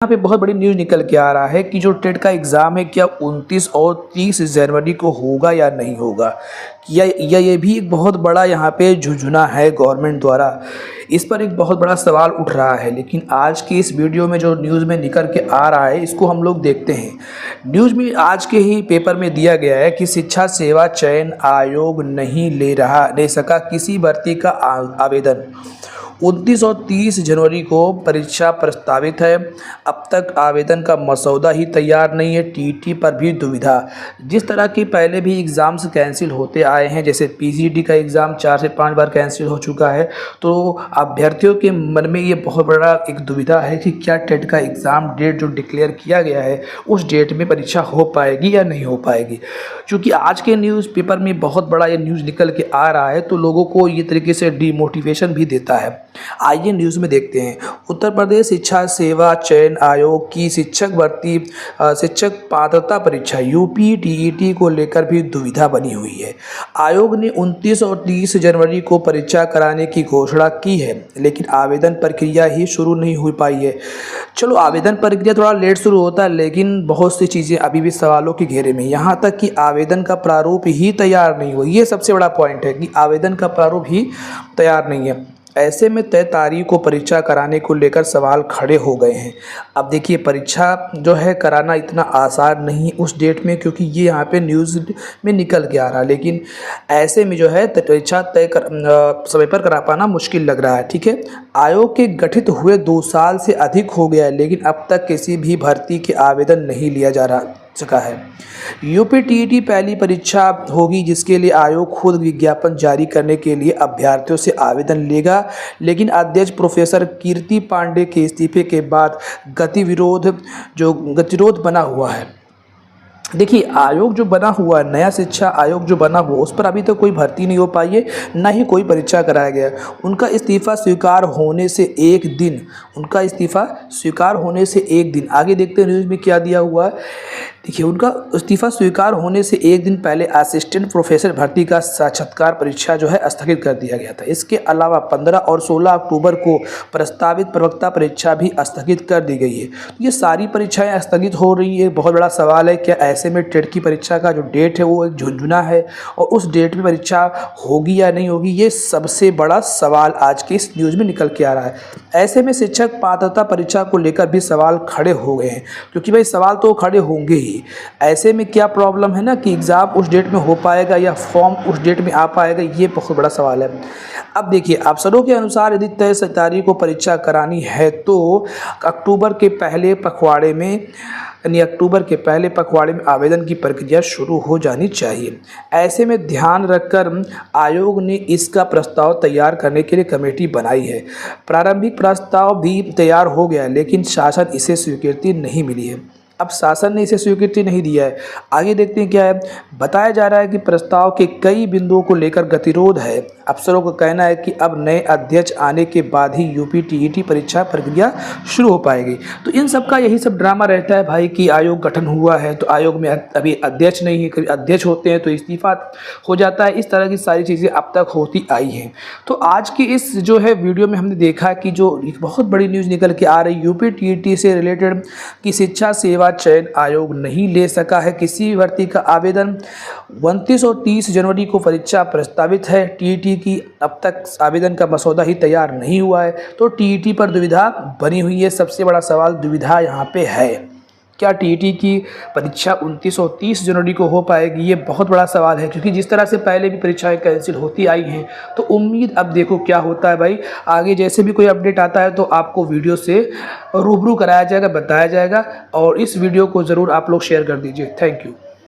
यहाँ पे बहुत बड़ी न्यूज़ निकल के आ रहा है कि जो टेट का एग्ज़ाम है क्या 29 और 30 जनवरी को होगा या नहीं होगा। या ये भी एक बहुत बड़ा यहाँ पे झुंझुना है गवर्नमेंट द्वारा। इस पर एक बहुत बड़ा सवाल उठ रहा है, लेकिन आज की इस वीडियो में जो न्यूज़ में निकल के आ रहा है इसको हम लोग देखते हैं। न्यूज़ में आज के ही पेपर में दिया गया है कि शिक्षा सेवा चयन आयोग नहीं ले सका किसी भर्ती का आवेदन। 29 और 30 जनवरी को परीक्षा प्रस्तावित है। अब तक आवेदन का मसौदा ही तैयार नहीं है। टीईटी पर भी दुविधा। जिस तरह की पहले भी एग्ज़ाम्स कैंसिल होते आए हैं, जैसे पीजीटी का एग्ज़ाम 4 से 5 बार कैंसिल हो चुका है, तो अभ्यर्थियों के मन में ये बहुत बड़ा एक दुविधा है कि क्या टेट का एग्ज़ाम डेट जो डिक्लेयर किया गया है उस डेट में परीक्षा हो पाएगी या नहीं हो पाएगी। क्योंकि आज के न्यूज़पेपर में बहुत बड़ा ये न्यूज़ निकल के आ रहा है, तो लोगों को ये तरीके से डीमोटिवेशन भी देता है। आइए न्यूज़ में देखते हैं। उत्तर प्रदेश शिक्षा सेवा चयन आयोग की शिक्षक पात्रता परीक्षा यूपी टीईटी को लेकर भी दुविधा बनी हुई है। आयोग ने 29 और 30 जनवरी को परीक्षा कराने की घोषणा की है, लेकिन आवेदन प्रक्रिया ही शुरू नहीं हो पाई है। चलो, आवेदन प्रक्रिया थोड़ा लेट शुरू होता है, लेकिन बहुत सी चीज़ें अभी भी सवालों के घेरे में। यहाँ तक कि आवेदन का प्रारूप ही तैयार नहीं हुआ। ये सबसे बड़ा पॉइंट है कि आवेदन का प्रारूप ही तैयार नहीं है। ऐसे में तय तारीख को परीक्षा कराने को लेकर सवाल खड़े हो गए हैं। अब देखिए, परीक्षा जो है कराना इतना आसान नहीं उस डेट में, क्योंकि ये यहाँ पे न्यूज़ में निकल के आ रहा है। लेकिन ऐसे में जो है परीक्षा समय पर करा पाना मुश्किल लग रहा है। ठीक है, आयोग के गठित हुए 2 साल से अधिक हो गया है, लेकिन अब तक किसी भी भर्ती के आवेदन नहीं लिया जा सका है। यूपी टीईटी पहली परीक्षा होगी जिसके लिए आयोग खुद विज्ञापन जारी करने के लिए अभ्यर्थियों से आवेदन लेगा, लेकिन अध्यक्ष प्रोफेसर कीर्ति पांडे के इस्तीफे के बाद गतिरोध बना हुआ है। देखिए, आयोग जो बना हुआ है, नया शिक्षा आयोग जो बना हुआ, उस पर अभी तक तो कोई भर्ती नहीं हो पाई है, ना ही कोई परीक्षा कराया गया। उनका इस्तीफा स्वीकार होने से एक दिन आगे देखते हैं न्यूज़ में क्या दिया हुआ है। देखिए, उनका इस्तीफा स्वीकार होने से एक दिन पहले असिस्टेंट प्रोफेसर भर्ती का साक्षात्कार परीक्षा जो है स्थगित कर दिया गया था। इसके अलावा 15 और 16 अक्टूबर को प्रस्तावित प्रवक्ता परीक्षा भी स्थगित कर दी गई है। तो ये सारी परीक्षाएं स्थगित हो रही है। बहुत बड़ा सवाल है, क्या ऐसे में टेट की परीक्षा का जो डेट है वो एक झुंझुना है और उस डेट में परीक्षा होगी या नहीं होगी, ये सबसे बड़ा सवाल आज की इस न्यूज़ में निकल के आ रहा है। ऐसे में शिक्षक पात्रता परीक्षा को लेकर भी सवाल खड़े हो गए हैं, क्योंकि भाई सवाल तो खड़े होंगे ही। ऐसे में क्या प्रॉब्लम है ना कि एग्ज़ाम उस डेट में हो पाएगा या फॉर्म उस डेट में आ पाएगा, ये बहुत बड़ा सवाल है। अब देखिए, अफसरों के अनुसार यदि तय तारीख को परीक्षा करानी है तो अक्टूबर के पहले पखवाड़े में आवेदन की प्रक्रिया शुरू हो जानी चाहिए। ऐसे में ध्यान रखकर आयोग ने इसका प्रस्ताव तैयार करने के लिए कमेटी बनाई है। प्रारंभिक प्रस्ताव भी तैयार हो गया है, लेकिन शासन इसे स्वीकृति नहीं मिली है। अब शासन ने इसे स्वीकृति नहीं दिया है। आगे देखते हैं क्या है। बताया जा रहा है कि प्रस्ताव के कई बिंदुओं को लेकर गतिरोध है। अफसरों का कहना है कि अब नए अध्यक्ष आने के बाद ही यूपी टीईटी परीक्षा प्रक्रिया शुरू हो पाएगी। तो इन सब का यही सब ड्रामा रहता है भाई कि आयोग गठन हुआ है तो आयोग में अभी अध्यक्ष नहीं है, कभी अध्यक्ष होते हैं तो इस्तीफा हो जाता है। इस तरह की सारी चीज़ें अब तक होती आई हैं। तो आज की इस जो है वीडियो में हमने देखा कि जो एक बहुत बड़ी न्यूज़ निकल के आ रही यूपी टीईटी से रिलेटेड कि शिक्षा सेवा चयन आयोग नहीं ले सका है किसी भर्ती का आवेदन। 29 और 30 जनवरी को परीक्षा प्रस्तावित है। टीईटी की अब तक आवेदन का मसौदा ही तैयार नहीं हुआ है, तो टीईटी पर दुविधा बनी हुई है। सबसे बड़ा सवाल दुविधा यहाँ पे है, क्या टीईटी की परीक्षा 29 और 30 जनवरी को हो पाएगी, ये बहुत बड़ा सवाल है। क्योंकि जिस तरह से पहले भी परीक्षाएं कैंसिल होती आई हैं, तो उम्मीद अब देखो क्या होता है भाई। आगे जैसे भी कोई अपडेट आता है तो आपको वीडियो से रूबरू कराया जाएगा, बताया जाएगा। और इस वीडियो को ज़रूर आप लोग शेयर कर दीजिए। Thank you.